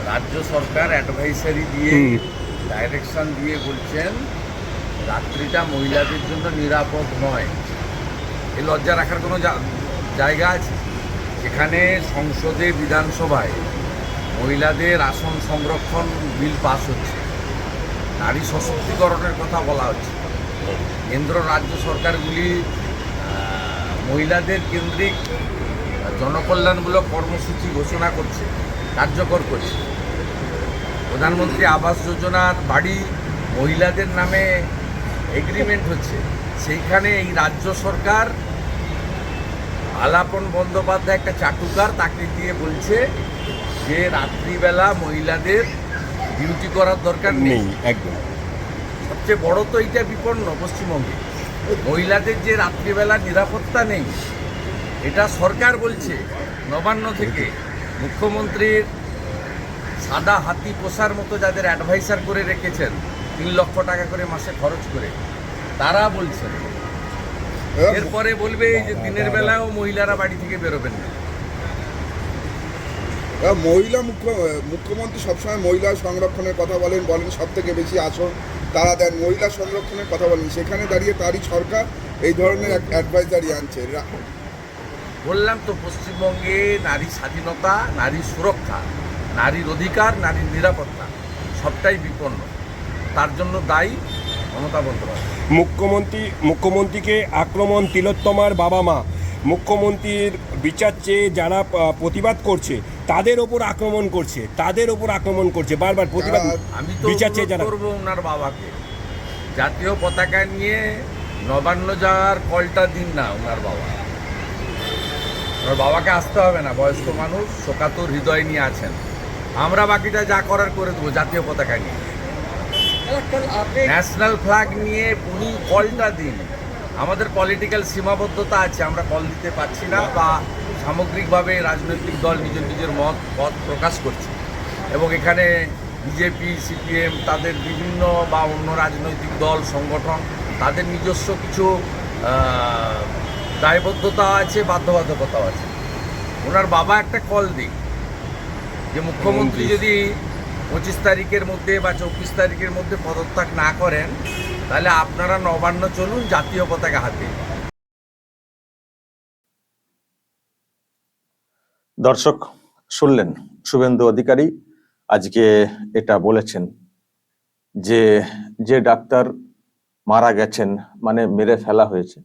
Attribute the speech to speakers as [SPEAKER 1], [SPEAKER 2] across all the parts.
[SPEAKER 1] রাজ্য সরকার অ্যাডভাইসারি দিয়ে ডাইরেকশন দিয়ে বলছেন রাত্রিটা মহিলাদের জন্য নিরাপদ নয়। এ লজ্জা রাখার কোনো জায়গা আছে? যেখানে সংসদে বিধানসভায় মহিলাদের আসন সংরক্ষণ বিল পাস হচ্ছে, নারী সশক্তিকরণের কথা বলা হচ্ছে, কেন্দ্র রাজ্য সরকারগুলি মহিলাদের কেন্দ্রিক জনকল্যাণমূলক কর্মসূচি ঘোষণা করছে, কার্যকর করছে, প্রধানমন্ত্রী আবাস যোজনার বাড়ি মহিলাদের নামে এগ্রিমেন্ট হচ্ছে, সেইখানে এই রাজ্য সরকার আলাপন বন্দ্যোপাধ্যায় একটা চাটুকার, তাকে দিয়ে বলছে যে রাত্রিবেলা মহিলাদের ডিউটি করার দরকার নেই।
[SPEAKER 2] একদম
[SPEAKER 1] সবচেয়ে বড় তো এইটা বিপন্ন পশ্চিমবঙ্গে, মহিলাদের যে রাত্রিবেলা নিরাপত্তা নেই, এটা সরকার বলছে। নবান্ন থেকে মুখ্যমন্ত্রীর সাদা হাতি পোষার মতো যাদের অ্যাডভাইসার করে রেখেছেন 3 লক্ষ টাকা করে মাসে খরচ করে, তারা বলছেন। এরপরে বলবে যে দিনের বেলাও মহিলারা বাড়ি থেকে বেরোবেন না।
[SPEAKER 3] মুখ্যমন্ত্রী সবসময় মহিলা সংরক্ষণের কথা বলেন, সব থেকে বেশি আসন তারা দেন, মহিলা সংরক্ষণের কথা বলেন, সেখানে দাঁড়িয়ে তারই সরকার এই ধরনের অ্যাডভাইজারি আনছে।
[SPEAKER 1] বললাম তো, পশ্চিমবঙ্গে নারী স্বাধীনতা, নারী সুরক্ষা, নারীর অধিকার, নারীর নিরাপত্তা সবটাই বিপন্ন। তার জন্য দায়ী মমতা বন্দ্যোপাধ্যায়।
[SPEAKER 2] মুখ্যমন্ত্রীকে আক্রমণ তিলোত্তমার বাবা মা, মুখ্যমন্ত্রীর বিচার চেয়ে যারা প্রতিবাদ করছে তাদের ওপর আক্রমণ করছে, বারবার প্রতিবাদ।
[SPEAKER 1] আমি তো
[SPEAKER 2] বিচার চেয়ে যারা
[SPEAKER 1] করবো ওনার বাবাকে, জাতীয় পতাকা নিয়ে নবান্ন যাওয়ার কলটা দিন না ওনার বাবাকে আসতে হবে না, বয়স্ক মানুষ, শোকাতুর হৃদয় নিয়ে আছেন। আমরা বাকিটা যা করার করে দেবো জাতীয় পতাকা নিয়ে, ন্যাশনাল ফ্ল্যাগ নিয়ে উনি কলটা দিন। আমাদের পলিটিক্যাল সীমাবদ্ধতা আছে, আমরা কল দিতে পারছি না, বা সামগ্রিকভাবে রাজনৈতিক দল নিজের মত প্রকাশ করছে, এবং এখানে বিজেপি, সিপিএম, তাদের বিভিন্ন বা অন্য রাজনৈতিক দল সংগঠন, তাদের নিজস্ব কিছু দায়বদ্ধতা আছে, বাধ্যবাধকতাও আছে। ওনার বাবা একটা কল দিক যে মুখ্যমন্ত্রী যদি 25 তারিখের মধ্যে বা 24 তারিখের মধ্যে পদত্যাগ না করেন, তাহলে আপনারা নবান্ন চলুন জাতীয় পতাকা হাতে।
[SPEAKER 4] দর্শক শুনলেন, শুভেন্দু অধিকারী আজকে এটা বলেছেন যে যে ডাক্তার মারা গেছেন, মানে মেরে ফেলা হয়েছে,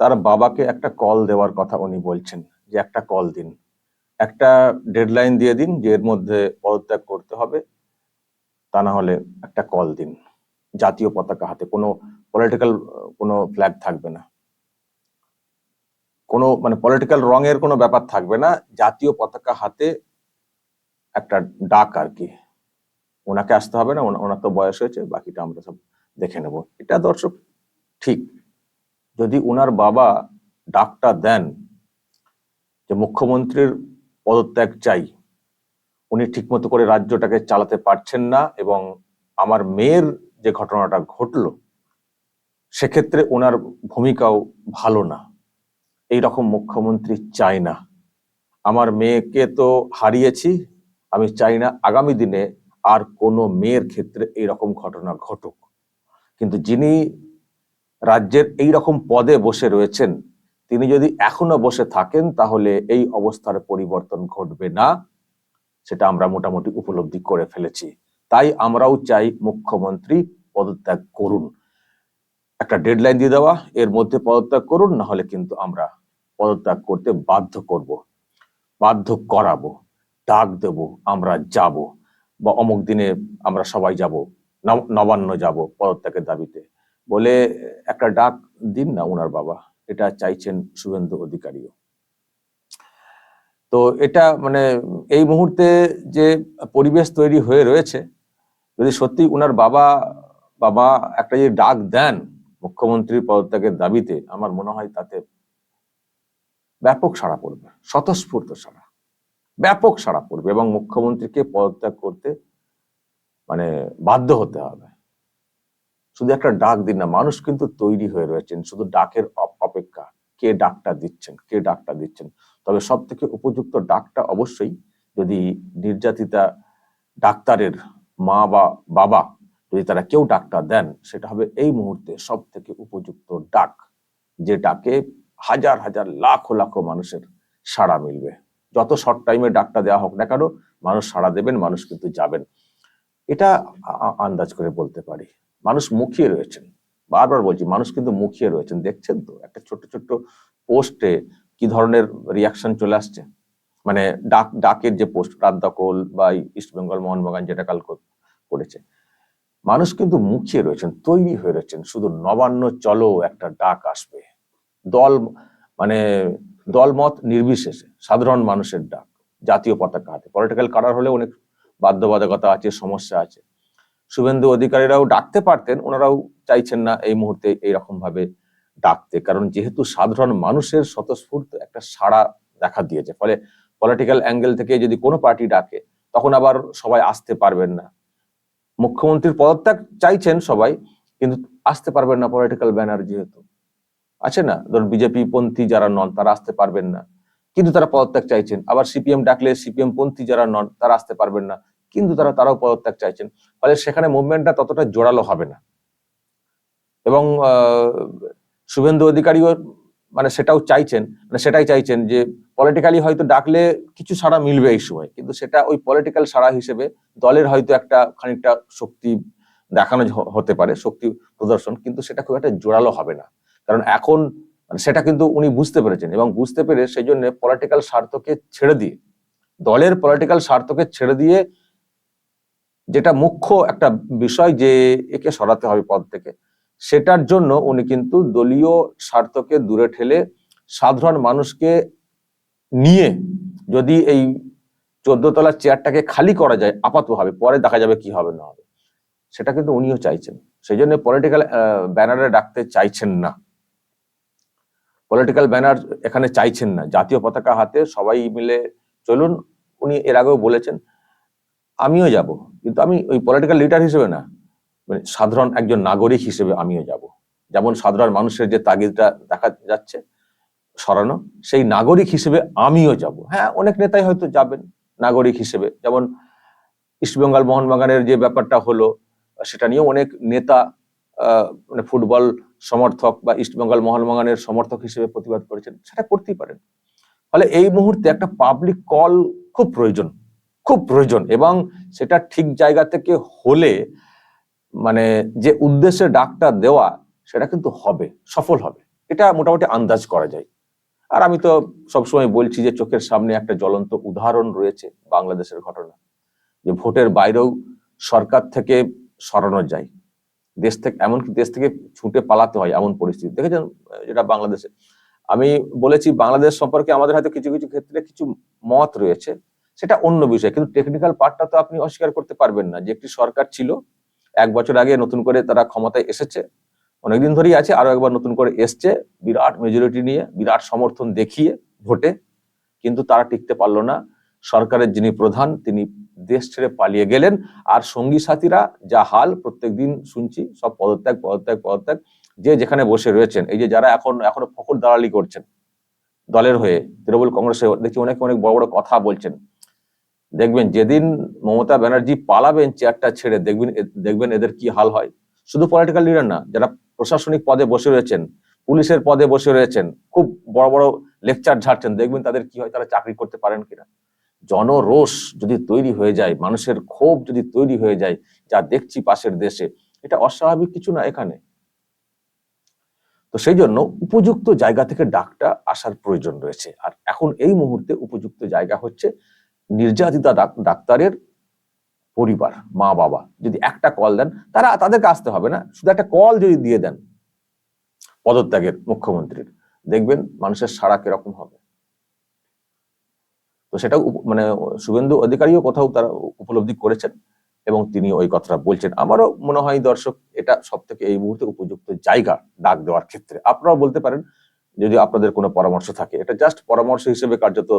[SPEAKER 4] তার বাবাকে একটা কল দেওয়ার কথা উনি বলছেন, যে একটা কল দিন, একটা ডেডলাইন দিয়ে দিন যে এর মধ্যে পদত্যাগ করতে হবে, তা না হলে একটা কল দিন, জাতীয় পতাকা হাতে, কোনো পলিটিক্যাল কোনো ফ্ল্যাগ থাকবে না, কোনো মানে পলিটিক্যাল রঙের কোনো ব্যাপার থাকবে না, জাতীয় পতাকা হাতে একটা ডাক আর কি। ওনাকে আসতে হবে না, ওনার তো বয়স হয়েছে, বাকিটা আমরা সব দেখে নেব। এটা দর্শক ঠিক, যদি উনার বাবা ডাকটা দেন যে মুখ্যমন্ত্রীর পদত্যাগ চাই, উনি ঠিকমতো করে রাজ্যটাকে চালাতে পারছেন না, এবং আমার মেয়ের যে ঘটনাটা ঘটলো সেক্ষেত্রে ওনার ভূমিকাও ভালো না, এই রকম মুখ্যমন্ত্রী চাই না। আমার মেয়েকে তো হারিয়েছি, আমি চাই না আগামী দিনে আর কোনো মেয়ের ক্ষেত্রে এইরকম ঘটনা ঘটুক। কিন্তু যিনি রাজ্যের এই রকম পদে বসে রয়েছেন, তিনি যদি এখনো বসে থাকেন তাহলে এই অবস্থার পরিবর্তন ঘটবে না, সেটা আমরা মোটামুটি উপলব্ধি করে ফেলেছি। তাই আমরাও চাই মুখ্যমন্ত্রী পদত্যাগ করুন, একটা ডেডলাইন দিয়ে দেওয়া, এর মধ্যে পদত্যাগ করুন, না হলে কিন্তু আমরা পদত্যাগ করতে বাধ্য করাবো, ডাক দেব, আমরা যাব, বা অমুক দিনে আমরা সবাই যাব, নবান্ন যাব পদত্যাগের দাবিতে, বলে একটা ডাক দিন না উনার বাবা। এটা চাইছেন শুভেন্দু অধিকারীও। তো এটা মানে এই মুহূর্তে যে পরিবেশ তৈরি হয়ে রয়েছে, যদি সত্যি উনার বাবা একটা যে ডাক দেন মুখ্যমন্ত্রীর পদত্যাগের দাবিতে, আমার মনে হয় তাতে ব্যাপক সাড়া পড়বে, স্বতঃস্ফূর্ত সাড়া, ব্যাপক সাড়া পড়বে, এবং মুখ্যমন্ত্রীকে পদত্যাগ করতে মানে বাধ্য হতে হবে। শুধু একটা ডাক দিন না, মানুষ কিন্তু তৈরি হয়ে রয়েছেন শুধু ডাকের অপেক্ষা, কে ডাকটা দিচ্ছেন। তবে সব থেকে উপযুক্ত ডাকটা অবশ্যই, যদি নির্যাতিতা ডাক্তারের মা বা বাবা যদি তারা কেউ ডাক্তার দেন, সেটা হবে এই মুহূর্তে সব থেকে উপযুক্ত ডাক, যে ডাকে হাজার হাজার লাখ লাখ মানুষের সাড়া মিলবে। যত শর্ট টাইমে ডাক্তার দেওয়া হোক না কেন, মানুষ সাড়া দেবেন, মানুষ কিন্তু যাবেন। এটা আন্দাজ করে বলতে পারি। মানুষ মুখিয়ে রয়েছেন, বারবার বলছি, মানুষ কিন্তু মুখিয়ে রয়েছেন। দেখছেন তো একটা ছোট্ট ছোট্ট পোস্টে কি ধরনের রিয়াকশন চলে আসছে। মানে ডাকের যে পোস্ট, রাত দখল বা ইস্ট বেঙ্গল মোহনবাগান যেটা কাল করেছে, মানুষ কিন্তু মুখিয়ে রয়েছেন, তৈরি হয়ে রয়েছেন। শুধু নবান্ন চলো একটা ডাক আসবে, দল মানে দলমত নির্বিশেষে সাধারণ মানুষের ডাক, জাতীয় পতাকা হাতে। পলিটিক্যাল কালার হলে অনেক বাধ্যবাধকতা আছে, সমস্যা আছে। শুভেন্দু অধিকারীরাও ডাকতে পারতেন, ওনারাও চাইছেন না এই মুহূর্তে এইরকম ভাবে ডাকতে, কারণ যেহেতু সাধারণ মানুষের স্বতঃস্ফূর্ত একটা সাড়া দেখা দিয়েছে। ফলে পলিটিক্যাল অ্যাঙ্গেল থেকে যদি কোনো পার্টি ডাকে, তখন আবার সবাই আসতে পারবেন না। মুখ্যমন্ত্রীর পদত্যাগ চাইছেন সবাই, কিন্তু আসতে পারবেন না পলিটিক্যাল ব্যানার যেহেতু আছে না। ধরুন বিজেপি পন্থী যারা নন তারা আসতে পারবেন না, কিন্তু তারা পদত্যাগ চাইছেন। আবার সিপিএম ডাকলে সিপিএম পন্থী যারা নন তারা আসতে পারবেন না, কিন্তু তারাও পদত্যাগ চাইছেন। ফলে সেখানে মুভমেন্টটা ততটা জোরালো হবে না। এবং শুভেন্দু অধিকারীও মানে সেটাই চাইছেন যে পলিটিক্যালি হয়তো ডাকলে কিছু সাড়া মিলবে এই সময়, কিন্তু সেটা ওই পলিটিক্যাল সাড়া হিসেবে দলের হয়তো একটা খানিকটা শক্তি দেখানো হতে পারে, শক্তি প্রদর্শন, কিন্তু সেটা খুব একটা জোরালো হবে না। কারণ এখন সেটা কিন্তু উনি বুঝতে পেরেছেন, এবং বুঝতে পেরে সেই জন্য পলিটিক্যাল স্বার্থকে ছেড়ে দিয়ে, দলের পলিটিক্যাল স্বার্থকে ছেড়ে দিয়ে, যেটা মুখ্য একটা বিষয় যে একে সরাতে হবে পদ থেকে, সেটার জন্য উনি কিন্তু দলীয় স্বার্থকে দূরে ঠেলে সাধারণ মানুষকে নিয়ে যদি এই 14 তলার চেয়ারটাকে খালি করা যায় আপাতভাবে, পরে দেখা যাবে কি হবে না হবে, সেটা কিন্তু উনিও চাইছেন। সেই জন্য পলিটিক্যাল ব্যানারে ডাকতে চাইছেন না, পলিটিক্যাল ব্যানার এখানে চাইছেন না। জাতীয় পতাকা হাতে সবাই মিলে চলুন। উনি এর আগেও বলেছেন আমিও যাব, কিন্তু আমি ওই পলিটিক্যাল লিডার হিসেবে না, মানে সাধারণ একজন নাগরিক হিসেবে আমিও যাব। যেমন সাধারণ মানুষের যে তাগিদটা দেখা যাচ্ছে সরানো, সেই নাগরিক হিসেবে আমিও যাব। হ্যাঁ, অনেক নেতাই হয়তো যাবেন নাগরিক হিসেবে, যেমন ইস্টবেঙ্গল মোহনবাগানের যে ব্যাপারটা হলো, সেটা নিয়েও অনেক নেতা মানে ফুটবল সমর্থক বা ইস্টবেঙ্গল মোহনবাগানের সমর্থক হিসেবে প্রতিবাদ করেছেন, সেটা করতেই পারেন। ফলে এই মুহূর্তে একটা পাবলিক কল খুব প্রয়োজন, এবং সেটা ঠিক জায়গা থেকে হলে মানে যে উদ্দেশ্যে ডাকটা দেওয়া সেটা কিন্তু হবে, সফল হবে, এটা মোটামুটি আন্দাজ করা যায়। আর আমি তো সবসময় বলছি যে চোখের সামনে একটা জ্বলন্ত উদাহরণ রয়েছে বাংলাদেশের ঘটনা, যে ভোটের বাইরেও সরকার থেকে সরানো যায়, এমনকি দেশ থেকে ছুটে পালাতে হয় এমন পরিস্থিতি দেখেছেন যেটা বাংলাদেশে। আমি বলেছি বাংলাদেশ সম্পর্কে আমাদের হয়তো কিছু কিছু ক্ষেত্রে কিছু মত রয়েছে, সেটা অন্য বিষয়, কিন্তু টেকনিক্যাল পার্টটা তো আপনি অস্বীকার করতে পারবেন না যে একটি সরকার ছিল, 1 বছর আগে নতুন করে তারা ক্ষমতায় এসেছে, অনেকদিন ধরেই আছে, আরো একবার নতুন করে এসছে বিরাট মেজরিটি নিয়ে, বিরাট সমর্থন দেখিয়ে ভোটে, কিন্তু তারা টিকতে পারলো না। সরকারের যিনি প্রধান তিনি দেশ ছেড়ে পালিয়ে গেলেন, আর সঙ্গী সাথীরা যা হাল প্রত্যেকদিন শুনছি, সব পদত্যাগ, যে যেখানে বসে রয়েছেন, এই যে যারা এখনো ফখর দালালি করছেন দলের হয়ে, তৃণমূল কংগ্রেসে দেখছি অনেক বড় বড় কথা বলছেন। দেখবেন যেদিন মমতা ব্যানার্জি পালাবেন চেয়ারটা ছেড়ে, দেখবেন এদের কি হাল হয়। শুধু পলিটিক্যাল লিডার না, যারা প্রশাসনিক পদে বসে রয়েছেন, পুলিশের পদে বসে রয়েছেন, খুব বড় বড় লেকচার ঝাড়ছেন, দেখবেন তাদের কি হয়, তারা চাকরি করতে পারেন কিনা। জনরোষ যদি তৈরি হয়ে যায়, মানুষের ক্ষোভ যদি তৈরি হয়ে যায়, যা দেখছি পাশের দেশে, এটা অস্বাভাবিক কিছু না এখানে। তো সেই জন্য উপযুক্ত জায়গা থেকে ডাকটা আসার প্রয়োজন রয়েছে। আর এখন এই মুহূর্তে উপযুক্ত জায়গা হচ্ছে নির্যাতিতা ডাক্তারের পরিবার, মা বাবা যদি একটা কল দেন, তাদেরকে আসতে হবে না, শুধু একটা কল যদি দিয়ে দেন পদত্যাগের মুখ্যমন্ত্রীর, দেখবেন মানুষের সাড়া কিরকম হবে। তো সেটা মানে শুভেন্দু অধিকারীও কোথাও তারা উপলব্ধি করেছেন, এবং তিনি ওই কথাটা বলছেন। আমারও মনে হয় দর্শক, এটা সব থেকে এই মুহূর্তে উপযুক্ত জায়গা ডাক দেওয়ার ক্ষেত্রে। আপনারাও বলতে পারেন যদি আপনাদের কোনো পরামর্শ থাকে, এটা জাস্ট পরামর্শ হিসেবে কার্যত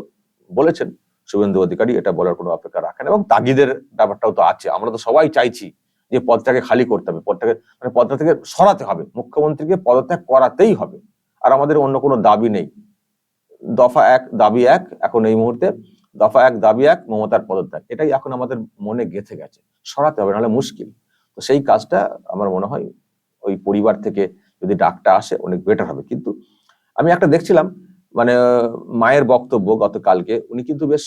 [SPEAKER 4] বলেছেন শুভেন্দু অধিকারী, এটা বলার কোনো অপেক্ষা রাখেন। এবং তাগিদের ব্যাপারটাও তো আছে, আমরা তো সবাই চাইছি যে পদটাকে খালি করতে হবে, পদটা থেকে সরাতে হবে, মুখ্যমন্ত্রীকে পদত্যাগ করাতেই হবে। আর আমাদের অন্য কোনো দাবি নেই, দফা 1 দাবি 1 এখন এই মুহূর্তে দফা 1 দাবি 1 মমতার পদত্যাগ, এটাই এখন আমাদের মনে গেঁথে গেছে, সরাতে হবে, নাহলে মুশকিল। তো সেই কাজটা আমার মনে হয় ওই পরিবার থেকে যদি ডাকটা আসে অনেক বেটার হবে। কিন্তু আমি একটা দেখছিলাম, মানে মায়ের বক্তব্য গতকালকে, উনি কিন্তু বেশ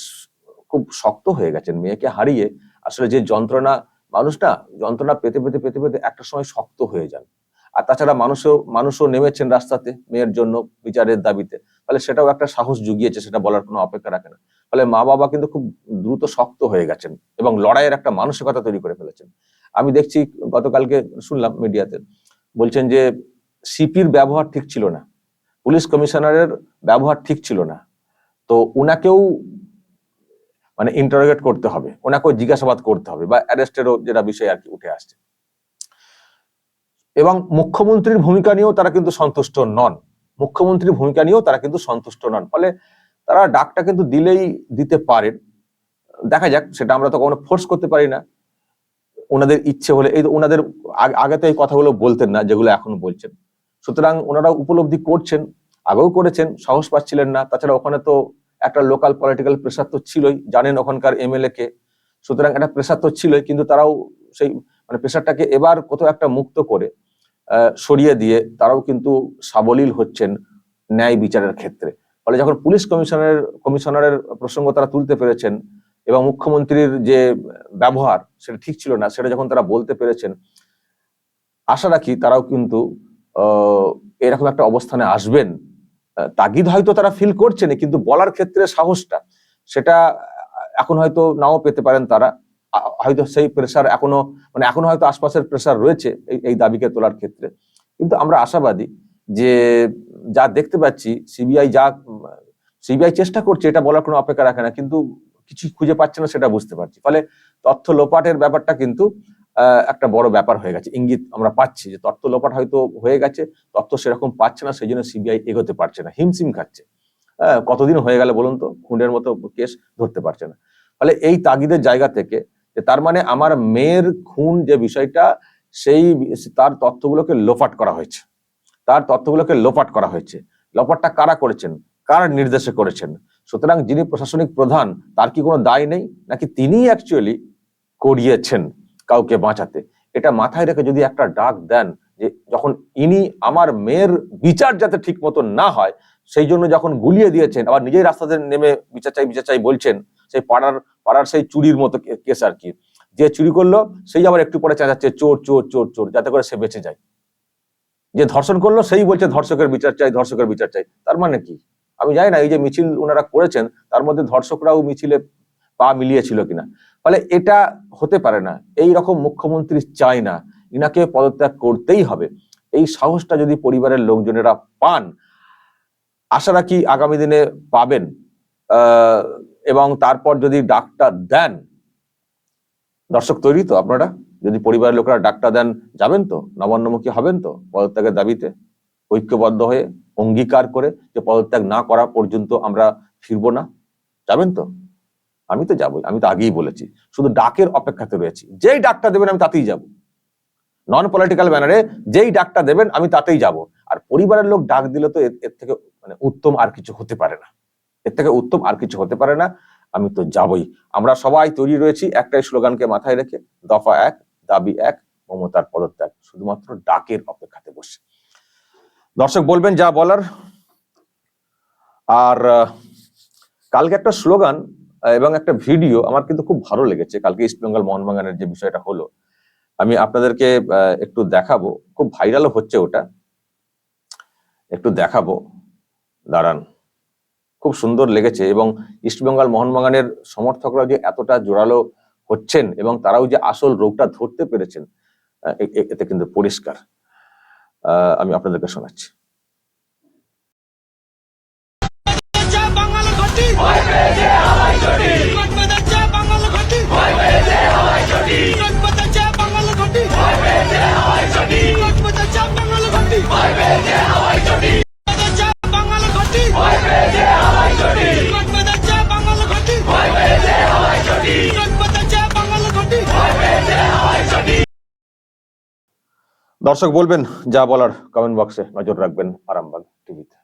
[SPEAKER 4] খুব শক্ত হয়ে গেছেন। মেয়েকে হারিয়ে আসলে যে যন্ত্রণা, মানুষ না যন্ত্রণা পেতে পেতে পেতে পেতে একটা সময় শক্ত হয়ে যান। আর তাছাড়া মানুষও নেমেছেন রাস্তাতে মেয়ের জন্য বিচারের দাবিতে, ফলে সেটাও একটা সাহস জুগিয়েছে, সেটা বলার কোনো অপেক্ষা রাখে না। ফলে মা বাবা কিন্তু খুব দ্রুত শক্ত হয়ে গেছেন এবং লড়াইয়ের একটা মানসিকতা তৈরি করে ফেলেছেন। আমি দেখছি গতকালকে শুনলাম মিডিয়াতে বলছেন যে সিপির ব্যবহার ঠিক ছিল না, পুলিশ কমিশনারের ব্যবহার ঠিক ছিল না, তো উনাকেও মানে ইন্টারোগেট করতে হবে, ওনাকেও জিজ্ঞাসাবাদ করতে হবে, বা অ্যারেস্টেরও যেটা বিষয় আর কি উঠে আসছে। এবং মুখ্যমন্ত্রীর ভূমিকা নিয়েও তারা কিন্তু সন্তুষ্ট নন, মুখ্যমন্ত্রীর ভূমিকা নিয়েও তারা কিন্তু সন্তুষ্ট নন। ফলে তারা ডাকটা কিন্তু দিলেই দিতে পারেন, দেখা যাক, সেটা আমরা তো কখনো ফোর্স করতে পারি না। ওনাদের ইচ্ছে হলে, এই ওনাদের আগে তো এই কথাগুলো বলতেন না যেগুলো এখন বলছেন, সুতরাং ওনারা উপলব্ধি করছেন, আগেও করেছেন, সাহস পাচ্ছিলেন না। তাছাড়া ওখানে তো একটা লোকাল পলিটিক্যাল প্রেশার তো ছিলই, জানেন ওখানকার এমএলএ কে, সুতরাং একটা প্রেশার তো ছিলই। কিন্তু তারাও সেই মানে প্রেশারটাকে এবার কোথাও একটা মুক্ত করে সরিয়ে দিয়ে তারাও কিন্তু সাবলীল হচ্ছেন ন্যায় বিচারের ক্ষেত্রে। ফলে যখন পুলিশ কমিশনারের প্রসঙ্গ তারা তুলতে পেরেছেন এবং মুখ্যমন্ত্রীর যে ব্যবহার সেটা ঠিক ছিল না, সেটা যখন তারা বলতে পেরেছেন, আশা রাখি তারাও কিন্তু এরকম একটা অবস্থানে আসবেন। তাগিদ হয়তো তারা ফিল করছেন, কিন্তু বলার ক্ষেত্রে সাহসটা সেটা এখন হয়তো নাও পেতে পারেন তারা, হয়তো সেই প্রেশার এখনো হয়তো আশপাশের প্রেশার রয়েছে এই দাবিকে তোলার ক্ষেত্রে। কিন্তু আমরা আশাবাদী যে যা দেখতে পাচ্ছি সিবিআই চেষ্টা করছে, এটা বলার কোনো অপেক্ষা রাখে না, কিন্তু কিছু খুঁজে পাচ্ছে না সেটা বুঝতে পারছি। ফলে তথ্য লোপাটের ব্যাপারটা কিন্তু একটা বড় ব্যাপার হয়ে গেছে, ইঙ্গিত আমরা পাচ্ছি যে তথ্য লোপাট হয়তো হয়ে গেছে, তথ্য সেরকম পাচ্ছে না, সেই জন্য সিবিআই এগোতে পারছে না, হিমশিম খাচ্ছে। কতদিন হয়ে গেল বলুন তো, খুনের মতো কেস ধরতে পারছে না। ফলে এই তাগিদের জায়গা থেকে যে তার মানে আমার মেয়ের খুন যে বিষয়টা, তার তথ্যগুলোকে লোপাট করা হয়েছে, লোপাটটা কারা করেছেন, কার নির্দেশে করেছেন। সুতরাং যিনি প্রশাসনিক প্রধান, তার কি কোনো দায় নেই, নাকি তিনি অ্যাকচুয়ালি করিয়েছেন কাউকে বাঁচাতে? এটা মাথায় রেখে যদি একটা ডাক দেন যে যখন ইনি আমার মেয়ের বিচার যাতে ঠিক মতো না হয় সেই জন্য যখন গুলিয়ে দিয়েছেন, আবার নিজেই রাস্তাতে নেমে বিচার চাই বলছেন, সেই পাড়ার সেই চুরির মতো কেস আর কি, যে চুরি করলো সেই আবার একটু পরে চেঁচাচ্ছে চোর চোর চোর চোর, যাতে করে সে বেঁচে যায়। যে ধর্ষণ করলো সেই বলছে ধর্ষকের বিচার চাই। তার মানে কি? আমি জানি না এই যে মিছিল ওনারা করেছেন তার মধ্যে ধর্ষকরাও মিছিলে পা মিলিয়েছিল কিনা। ফলে এটা হতে পারে না, এই রকম মুখ্যমন্ত্রী চাই না, ইনাকে পদত্যাগ করতেই হবে। এই সাহসটা যদি পরিবারের লোকজনেরা পান, আশা রাখি আগামী দিনে পাবেন, এবং তারপর যদি ডাকটা দেন, দর্শক তৈরি তো আপনারা, যদি পরিবারের লোকেরা ডাকটা দেন যাবেন তো, নবান্নমুখী হবেন তো পদত্যাগের দাবিতে, ঐক্যবদ্ধ হয়ে অঙ্গীকার করে যে পদত্যাগ না করা পর্যন্ত আমরা ফিরবো না, যাবেন তো? আমি তো যাবই, আমি তো আগেই বলেছি, শুধু ডাকের অপেক্ষাতে রয়েছি। যেই ডাকটা দেবেন আমি তাতেই যাব, নন পলিটিক্যাল ব্যানারে যেই ডাকটা দেবেন আমি তাতেই যাব। আর পরিবারের লোক ডাক দিলে তো এর থেকে মানে উত্তম আর কিছু হতে পারে না, আমি তো যাবই। আমরা সবাই তৈরি রয়েছি একটাই স্লোগানকে মাথায় রেখে, দফা 1 দাবি 1 মমতার পদত্যাগ, শুধুমাত্র ডাকের অপেক্ষাতে বসে। দর্শক বলবেন যা বলার। আর কালকে একটা স্লোগান এবং একটা ভিডিও আমার কিন্তু খুব ভালো লেগেছে, কালকে ইস্টবেঙ্গল মোহনবাগানের যে বিষয়টা হলো, আমি আপনাদেরকে একটু দেখাবো, খুব ভাইরালও হচ্ছে ওটা, একটু দেখাবো, দাঁড়ান। খুব সুন্দর লেগেছে এবং ইস্টবেঙ্গল মোহনবাগানের সমর্থকরা যে এতটা জোরালো হচ্ছেন এবং তারাও যে আসল রোগটা ধরতে পেরেছেন, এতে কিন্তু পরিষ্কার। আমি আপনাদেরকে শোনাচ্ছি। দর্শক বলবেন যা বলার, কমেন্ট বক্সে নজর রাখবেন আরামবাগ টিভিতে।